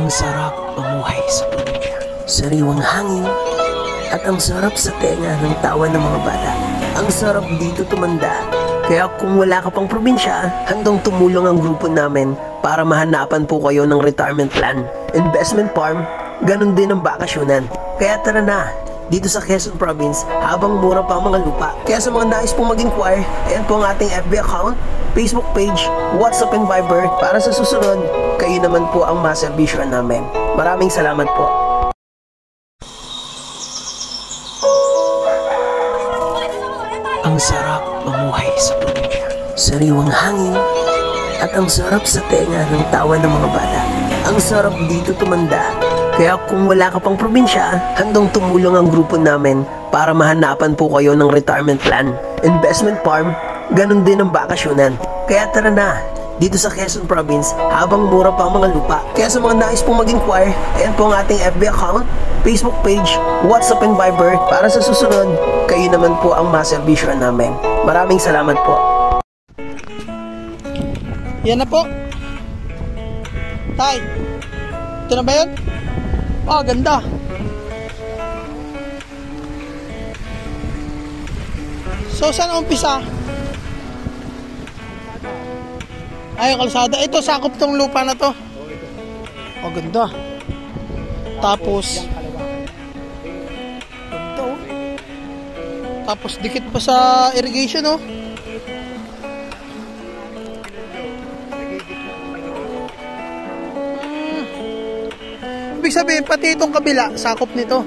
Ang sarap mamuhay sa probinsya. Sariwang hangin at ang sarap sa tenga ng tawa ng mga bata. Ang sarap dito tumanda. Kaya kung wala ka pang probinsya, handang tumulong ang grupo namin para mahanapan po kayo ng retirement plan. Investment farm, ganun din ang bakasyonan. Kaya tara na, dito sa Quezon Province, habang mura pa ang mga lupa. Kaya sa mga nais pong mag-inquire, ayan po ang ating FB account, Facebook page, WhatsApp and Viber. Para sa susunod, kayo naman po ang maserbisyohan namin. Maraming salamat po. Ang sarap mamuhay sa probinsya. Sariwang hangin at ang sarap sa tenga ng tawa ng mga bata. Ang sarap dito tumanda. Kaya kung wala ka pang probinsya, handang tumulong ang grupo namin para mahanapan po kayo ng retirement plan. Investment farm, ganun din ang bakasyonan. Kaya tara na, dito sa Quezon Province, habang mura pa ang mga lupa. Kaya sa mga nais pong mag-inquire, ayan po ang ating FB account, Facebook page, WhatsApp and Viber. Para sa susunod, kayo naman po ang maserbisyohan namin. Maraming salamat po. Yan na po. Tay, ito na ba yun? Oh, ganda. So, saan umpisa? Ay, yung kalsada. Ito, sakop tong lupa na to. Oh, ganda. Tapos, ganda, oh. Tapos, dikit pa sa irrigation, oh. Ibig sabihin, pati itong kabila, sakop nito.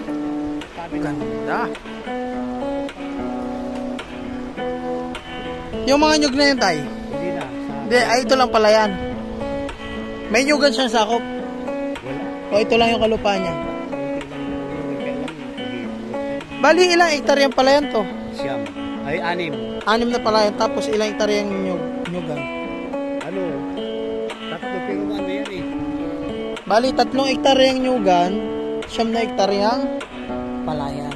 Ganda. Yung mga nyug na yun, tay? Hindi, ay ito lang pala yan. May nyugan siyang sakop. O ito lang yung kalupa niya. Bali, ilang hektarya pala yan to? Siyam. Ay, 6. 6 na pala yan. Tapos ilang hektarya yung nyugan? Ano? 3 pero ano yan eh. Bali, 3 hektarya yung nyugan, 9 na hektarya yung palayan.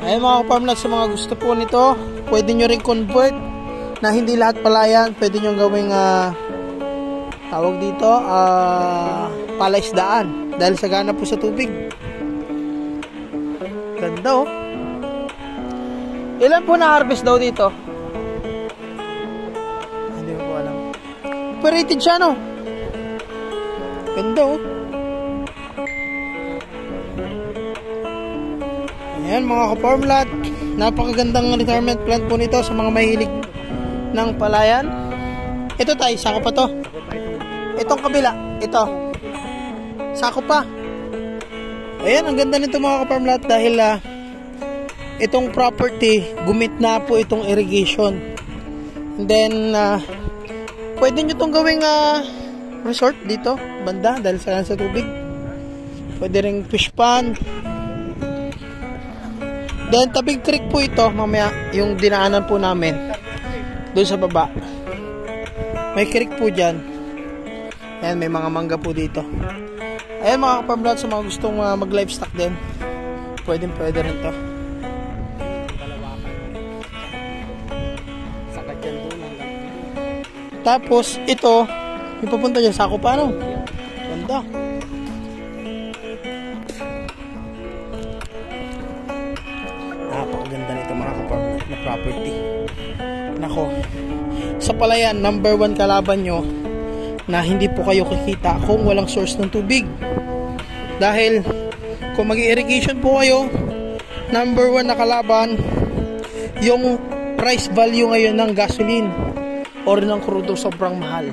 Ayun mga farmland, sa mga gusto po nito, pwede nyo rin convert na hindi lahat palayan. Pwede nyo gawing tawag dito, palaisdaan dahil sagana po sa tubig. Ganda, oh. Ilan po na-harvest daw dito? Hindi ko po alam. Operated siya, no? Ganda, oh. Ayan mga ka-farmland, napakagandang retirement plan po nito sa mga mahilig ng palayan. Ito tayo, sako pa to. Itong kabila, ito sako pa. Ayan, ang ganda nito mga ka-farmland dahil itong property, gumit na po itong irrigation. And then pwede nyo itong gawing resort dito, banda, dahil sa tubig. Pwede ring fish pond. Then Tabing Creek po ito, mamaya yung dinaanan po namin doon sa baba. May creek po dyan. Ayan, may mga mangga po dito. Ayan mga ka-farmland, sa mga gustong mag livestock din, pwede rin to. Tapos ito, ipapunta dyan sa Akupano. Ganda. Napakaganda nito mga ka-farmland na property. Nako, sa palayan, number 1 kalaban nyo na hindi po kayo kikita kung walang source ng tubig. Dahil kung mag-irrigation po kayo, number 1 na kalaban yung price value ngayon ng gasoline or ng crudo, sobrang mahal.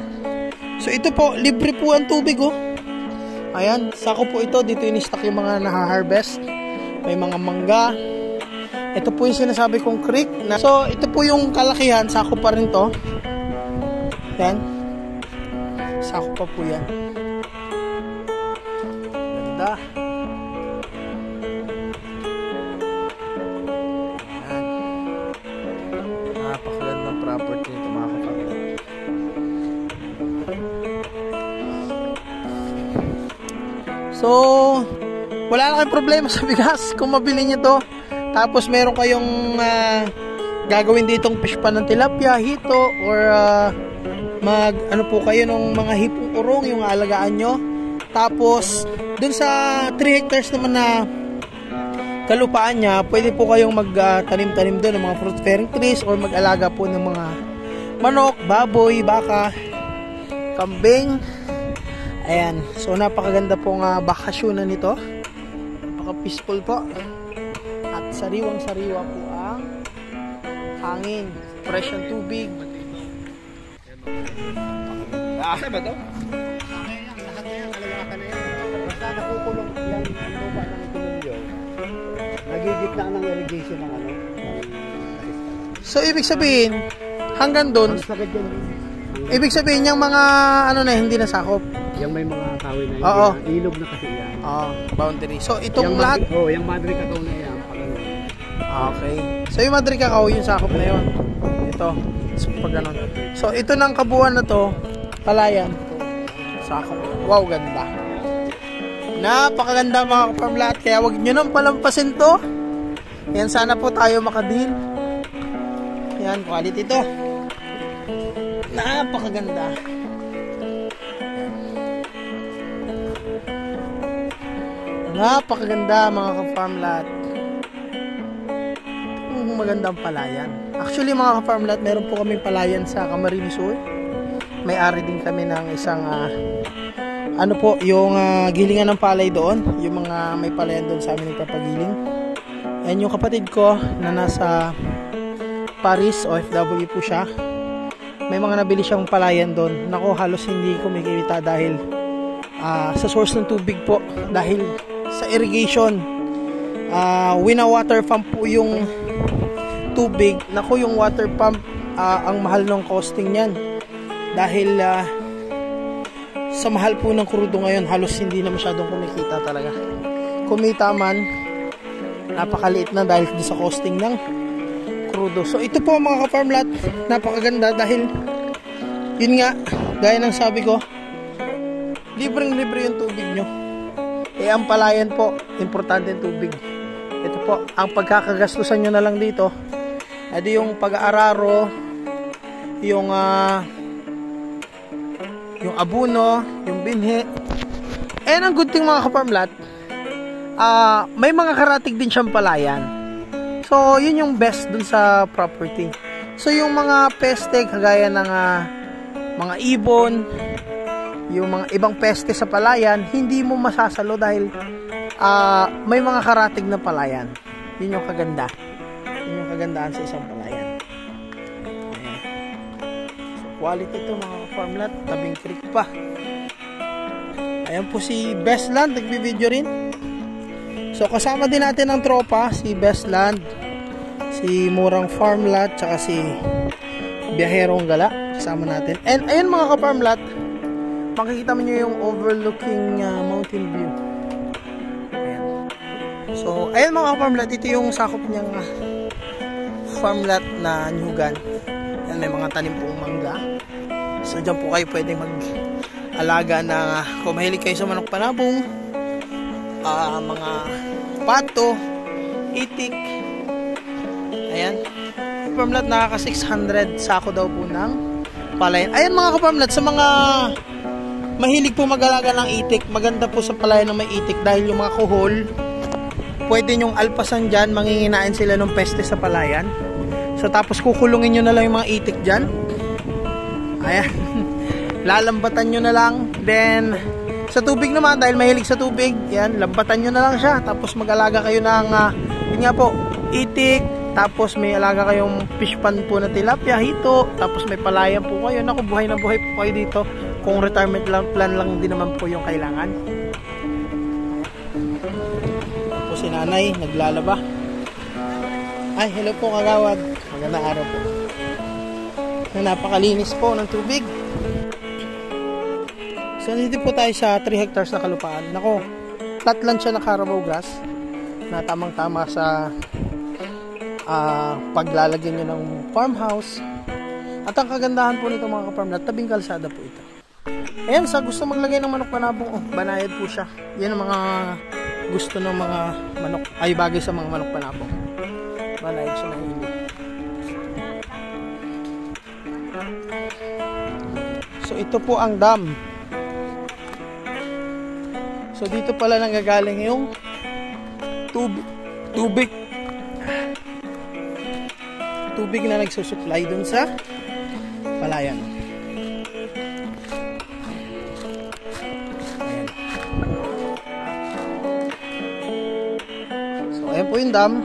So ito po, libre po ang tubig, oh. Ayan, sako po ito. Dito in-stock yung mga naha-harvest. May mga mangga. Ito po yung sinasabi kong creek na, so ito po yung kalakihan, sako pa rin to. Yan, sako pa po yan. Ganda. Yan, napakagandang property nito mga kapatid. So wala na kayong problema sa bigas kung mabili nyo to. Tapos meron kayong gagawin ditong fish pan ng tilapia, hito, or ano po kayo ng mga hipong urong yung aalagaan nyo. Tapos, dun sa 3 hectares naman na kalupaan niya, pwede po kayong magtanim-tanim doon ng mga fruit-bearing trees or mag-alaga po ng mga manok, baboy, baka, kambing. Ayan. So, napakaganda pong bakasyonan nito. Napaka-peaceful po. At sariwang-sariwa po ang hangin. Fresh ang tubig. Asa ba to? Lahat na yan, kalalakan na yan. Basta nakukulong yan, ang lupa ng kulunyo. Nagigitna ng irrigation ng ano. So, ibig sabihin, hanggang doon, Ang sakit yan. ibig sabihin, yung mga, ano na, hindi nasakop. Yung may mga kahoy na Oo. ilog na kasi yan. Boundary. So, itong Yung lahat, yung Madre Cacao na yan. okay. So, yung Madre Cacao, yung sakop na yun. Ito. So, pag ganun. So, ito ng kabuuan na to, palayan. Sakop. Wow, ganda. Napakaganda mga ka-farm lahat. Kaya wag nyo nang palampasin to. Yan, sana po tayo makadin. Yan, quality to. Napakaganda. Napakaganda mga ka-farm lahat. Magandang palayan. Actually mga ka-farm lahat, meron po kaming palayan sa Camarines Sur. May-ari din kami ng isang ano po, yung gilingan ng palay doon. Yung mga may palayan doon sa amin nagpapagiling. And yung kapatid ko na nasa Paris, OFW po siya. May mga nabili siyang palayan doon. Nako, halos hindi kumikita dahil sa source ng tubig po. Dahil sa irrigation, wina-water pump po yung tubig. Nako, yung water pump, ang mahal ng costing niyan. Dahil sa mahal po ng krudo ngayon, halos hindi na masyadong kumikita talaga. Kumita man, napakaliit na dahil sa costing ng krudo. So ito po mga ka-farm lot, napakaganda dahil yun nga, gaya ng sabi ko, libreng-libre yung tubig nyo. Ang palayan po, importante yung tubig. Ito po, ang pagkakagastusan nyo na lang dito, edi yung pag-aararo, yung abuno, yung binhi. And ang good thing mga ka-farm lot, may mga karatig din siyang palayan. So, yun yung best dun sa property. So, yung mga peste, kagaya ng mga ibon, yung mga ibang peste sa palayan, hindi mo masasalo dahil may mga karatig na palayan. Yun yung kaganda. Yun yung kagandaan sa isang palayan. Ayan. So, quality to mga farm lot. Tabing creek pa. Ayan po si Bestland, nagbibideo rin. So, kasama din natin ang tropa, si Bestland, si Murang Farm Lot, tsaka si Biyaherong Gala. Kasama natin. And ayun mga ka-farm lot, makikita mo nyo yung overlooking mountain view. Ayan. So, ayun mga ka-farm lot, ito yung sakop niyang farm lot na nyugan. Ayan, may mga tanim pong mangga. So, dyan po kayo pwedeng mag-alaga na kung mahilig kayo sa manok panabong, mga pato, itik. Ayan. Farm lot, nakaka 600 sako daw po ng palayan. Ayan mga ka-farm lot, sa mga mahilig po mag-alaga ng itik, maganda po sa palayan ng may itik dahil yung mga kuhol, pwede nyong alpasan dyan, manginginain sila ng peste sa palayan. So tapos kukulungin nyo na lang yung mga itik dyan. Ayan. Lalambatan nyo na lang. Then sa tubig naman, dahil mahilig sa tubig, yan, lambatan nyo na lang siya. Tapos mag-alaga kayo ng yun nga po, itik. Tapos may alaga kayong fish pan po na tilapia, hito. Tapos may palayan po kayo. Naku, buhay na buhay po kayo dito. Kung retirement plan lang din naman po yung kailangan. Tapos si nanay, naglalaba. Ay, hello po kagawad. Magandang araw po. Napakalinis po ng tubig. So, nandito po tayo sa 3 hectares na kalupaan. Nako, flat land siya na Carabao grass na tamang-tama sa paglalagyan nyo ng farmhouse. At ang kagandahan po nito mga ka-farm lot, tabing kalsada po ito. Ayan, sa gusto maglagay ng manok panabong, banayad po siya. Yan ang mga gusto ng mga manok, ay bagay sa mga manok panabong. Banayad siya ng hili. So ito po ang dam. So dito pala nanggagaling yung tubig na nagsusupply dun sa palayan. Ayan. So ayan po yung dam.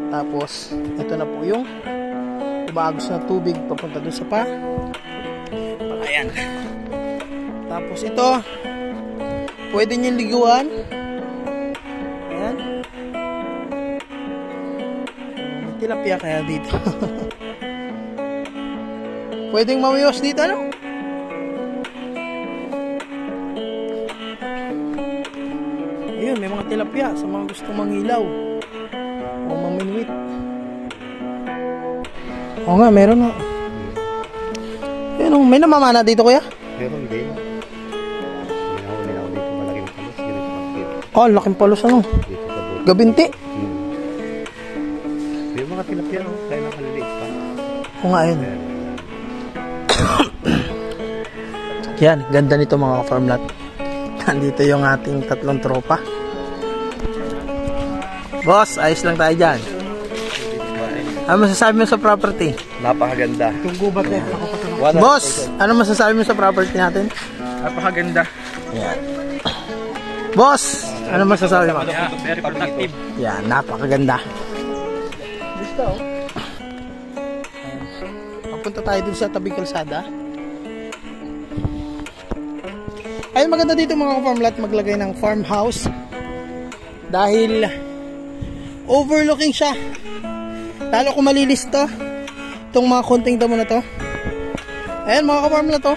Tapos ito na po yung umaagos na tubig papunta dun sa palayan. Tapos ito pwede nyo liguan. Ayan. Tilapia kaya dito. Pwedeng mamiwas dito, ano? Ayun, may mga tilapia sa mga gusto mangilaw o maminwit. Oo nga, meron na. Ayun, may namamana dito, kuya? Meron din. Laking palos, ano? Gabinti. May mga tilapia, no? Kaya nakaliliit pa. Oo nga, ayun. Yan, ganda nito mga farmlat. Nandito yung ating tatlong tropa. Boss, ayos lang tayo dyan. Ano masasabi mo sa property? Napakaganda. Boss, ano masasabi mo sa property natin? Napakaganda. Yan. Boss, ano masasabi mo? Yeah, very productive. Yan, napakaganda. Gusto. Papunta tayo dun sa tabing kalsada. Ayun, maganda dito mga farmlat maglagay ng farmhouse dahil overlooking siya. Lalo kung malilis to, itong mga konting damo na to. Ayun mga farmlat to.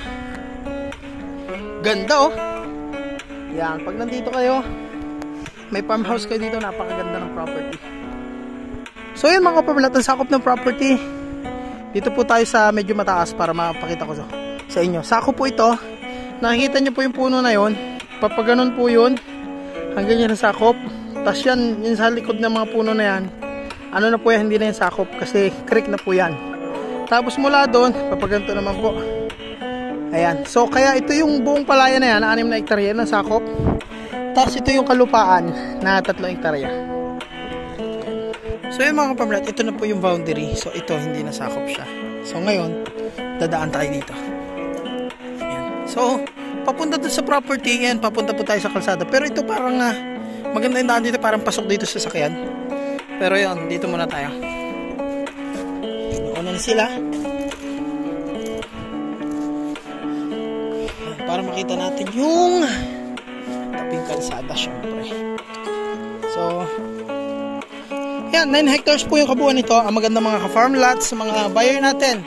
Ganda oh. Yan, pag nandito kayo, may farmhouse kayo dito, napakaganda ng property. So yun mga farmlat, ang sakop ng property. Dito po tayo sa medyo mataas para mapakita ko sa inyo. Sakop po ito. Nakikita nyo po yung puno na yun. Papaganon po yun hanggang yan ang sakop. Tapos yan, yung sa likod ng mga puno na yan, ano na po yan, hindi na yung sakop kasi creek na po yan. Tapos mula doon, papaganto naman po. Ayan, so kaya ito yung buong palaya na yan, 6 na hektarya ng sakop. Tapos ito yung kalupaan na 3 hektarya. So yun mga kapamlat, ito na po yung boundary. So ito, hindi na sakop siya. So ngayon, dadaan tayo dito. So, papunta doon sa property, yan, papunta po tayo sa kalsada. Pero ito parang maganda yung daan dito, parang pasok dito sa sasakyan. Pero yun, dito muna tayo. Nauna na sila. Para makita natin yung tabing kalsada, syempre. So, yan, 9 hectares po yung kabuuan nito. Ang maganda mga ka-farm lots, mga buyer natin.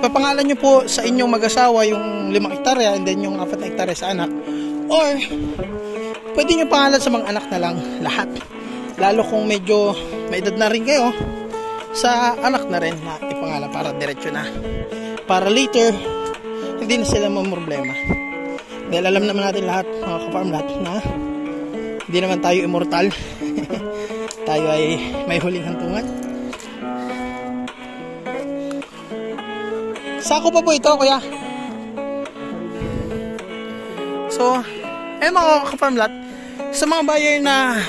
Papangalan nyo po sa inyong mag-asawa yung 5 hektarya and then yung 4 hektarya sa anak. Or, pwede nyo pangalan sa mga anak na lang lahat. Lalo kung medyo may edad na rin kayo, sa anak na rin na ipangalan para diretso na. Para later, hindi na sila mamroblema. Dahil alam naman natin lahat, mga ka-farm lahat, na hindi naman tayo immortal. Tayo ay may huling hantungan. Sako pa po ito, kuya. So, mga ka-farmlat, sa mga buyer na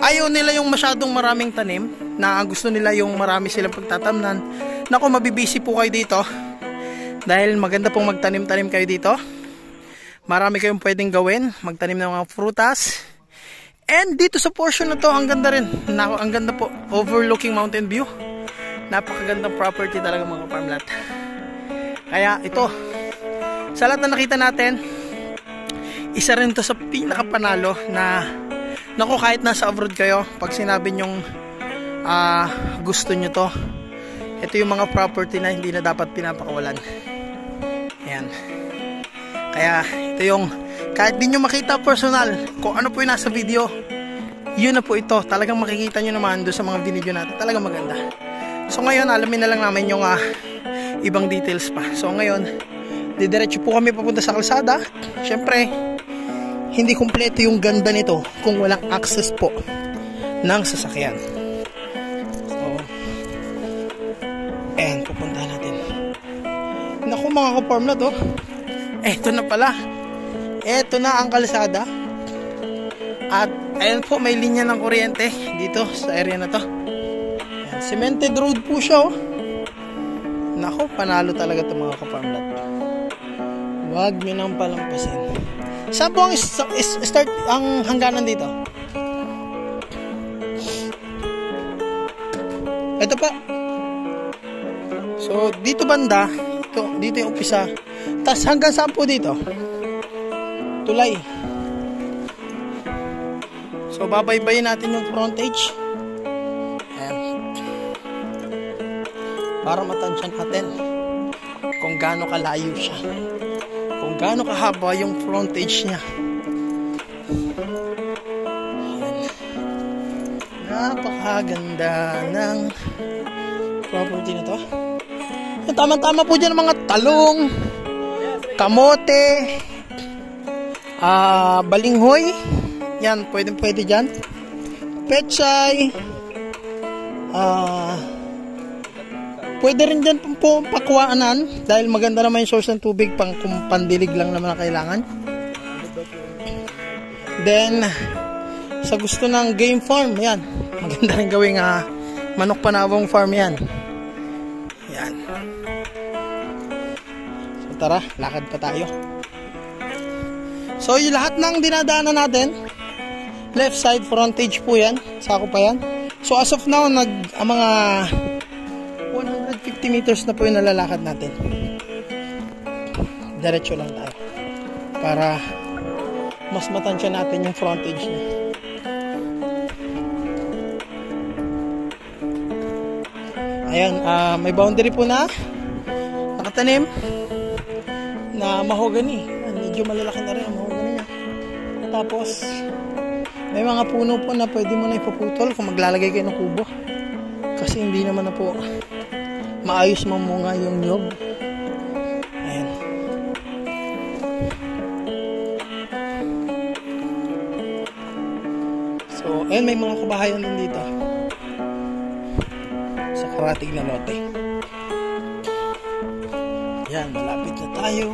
ayaw nila yung masyadong maraming tanim, na gusto nila yung marami silang pagtatamnan, naku, mabibisi po kayo dito. Dahil maganda pong magtanim-tanim kayo dito. Marami kayong pwedeng gawin, magtanim ng mga prutas. And dito sa portion na to, ang ganda rin. Ang ganda po, overlooking mountain view. Napakagandang property talaga mga farmlat. Kaya ito, sa lahat na nakita natin, isa rin to sa pinakapanalo na naku, kahit nasa abroad kayo, pag sinabi nyong gusto nyo to, ito yung mga property na hindi na dapat pinapakawalan. Ayan. Kaya ito yung, kahit di nyo makita personal kung ano po yung nasa video, yun na po ito. Talagang makikita nyo naman doon sa mga video natin. Talagang maganda. So ngayon, alamin na lang namin yung ibang details pa. So ngayon, didiretso po kami papunta sa kalsada. Siyempre, hindi kumpleto yung ganda nito kung walang access po ng sasakyan. So, and pupunta natin. Naku mga ka-farm na to. Eto na pala. Eto na ang kalsada. At ayun po, may linya ng kuryente dito sa area na to. Ayan, cemented road po siya, oh. Nako, panalo talaga ito mga ka-farmlat. Huwag nyo nang palampasin. Saan po ang start ang hangganan dito? Ito pa. So, dito banda, dito yung umpisa. Tapos hanggang saan po dito? Tulay. So, babaybayin natin yung frontage. Ayan. Para matansyan natin kung gaano kalayo siya. Kung gaano kahaba yung frontage niya. Napakaganda ng property na to. Tama-tama po dyan mga talong, kamote, balinghoy. Yan, pwede dyan. Pechay. Pwede rin dyan po pakuwaanan dahil maganda naman yung source ng tubig, pandilig lang naman ang kailangan. Then, sa gusto ng game farm, yan. Maganda rin gawing manok panabong farm yan. Yan. So tara, lakad pa tayo. So yung lahat ng dinadaanan natin, left side frontage po yan. Sako pa yan. So as of now, mga 150 meters na po yung nalalakad natin. Diretso lang tayo. Para mas matansya natin yung frontage niya. Ayan, may boundary po na nakatanim na mahogany. Medyo malalaki na rin ang mahogany niya. Tapos may mga puno po na pwede mo na ipuputol kung maglalagay kayo ng kubo. Kasi hindi naman na po maayos mamunga yung nyog. Ayan. So, ayan, may mga kabahayan din dito. Sa karatig na lote. Yan, malapit na tayo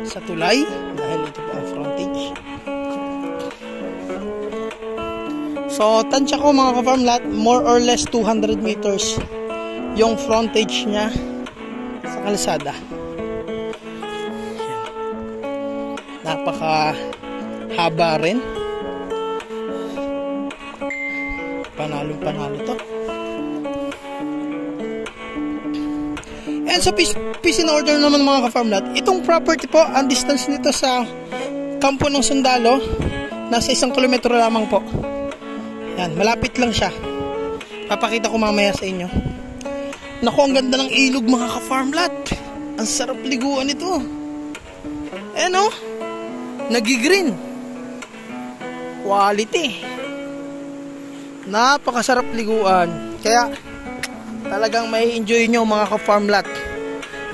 sa tulay dahil ito po ang frontage. So, tansya ko mga ka-farm lot, more or less 200 meters yung frontage niya sa kalsada. Yan. Napaka haba rin. Panalo to. And so, peace in order naman mga ka-farm lot. Itong property po, ang distance nito sa kampo ng Sundalo, nasa 1 kilometro lamang po. Yan, malapit lang siya. Papakita ko mamaya sa inyo. Naku, ang ganda ng ilog mga ka-farm lot. Ang sarap liguan ito. Ayan o, nagigreen. Quality. Napakasarap liguan. Kaya, talagang may enjoy nyo mga ka-farm lot.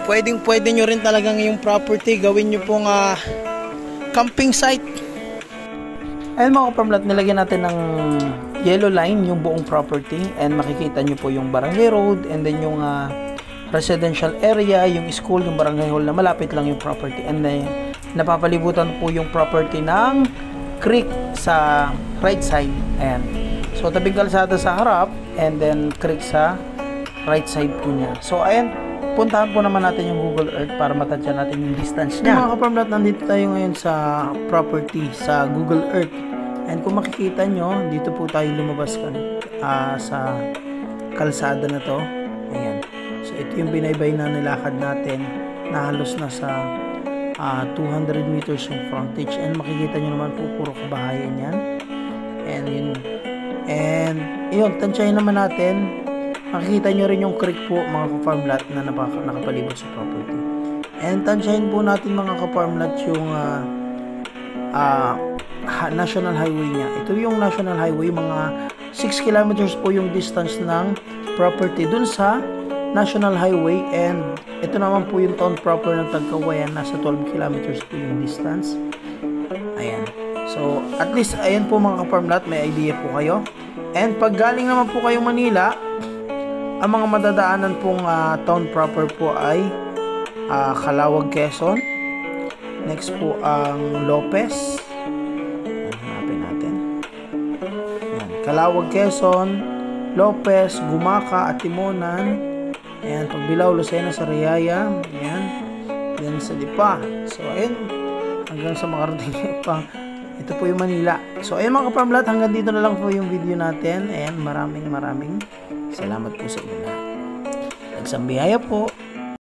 Pwede nyo rin talagang yung property gawin nyo pong camping site. Ayun mga ka-farm lot, nilagyan natin ng yellow line yung buong property and makikita nyo po yung barangay road and then yung residential area, yung school, yung barangay hall na malapit lang yung property, and then napapalibutan po yung property ng creek sa right side. Ayan. So tabing kalsada sa harap and then creek sa right side po niya. So ayan, puntahan po naman natin yung Google Earth para matansya natin yung distance niya. Mga ka-farm lot, nandito tayo ngayon sa property sa Google Earth. And kung makikita nyo, dito po tayo lumabas sa kalsada na to. Ayan. So ito yung binaybay na nilakad natin na halos na sa 200 meters yung frontage. And makikita nyo naman po, puro kabahayan yan. And yun, tansyahin naman natin. Makikita nyo rin yung creek po mga ka-farm lot na nakapalibot sa property. And tansyahin po natin mga ka-farm lot yung national highway niya. Ito yung national highway, mga 6 kilometers po yung distance ng property dun sa national highway, and ito naman po yung town proper ng Tagkawayan, nasa 12 kilometers po yung distance. Ayan. So, at least, ayan po mga ka-farm lot, may idea po kayo. And pag galing naman po kayong Manila, ang mga madadaanan pong town proper po ay Calawag, Quezon, Next po ang Lopez. Hanapin natin. Yan. Calauag, Quezon, Lopez, Gumaca, at Timonan. Ayan, Pagbilao, Lucena, Sariaya. Ayan. Then sa Lipa. So, ayan. Hanggang sa makarating pa. Ito po yung Manila. So, ayan mga kaparmlat. Hanggang dito na lang po yung video natin. Ayan, maraming salamat po sa inyo lahat. Nagsambihaya po.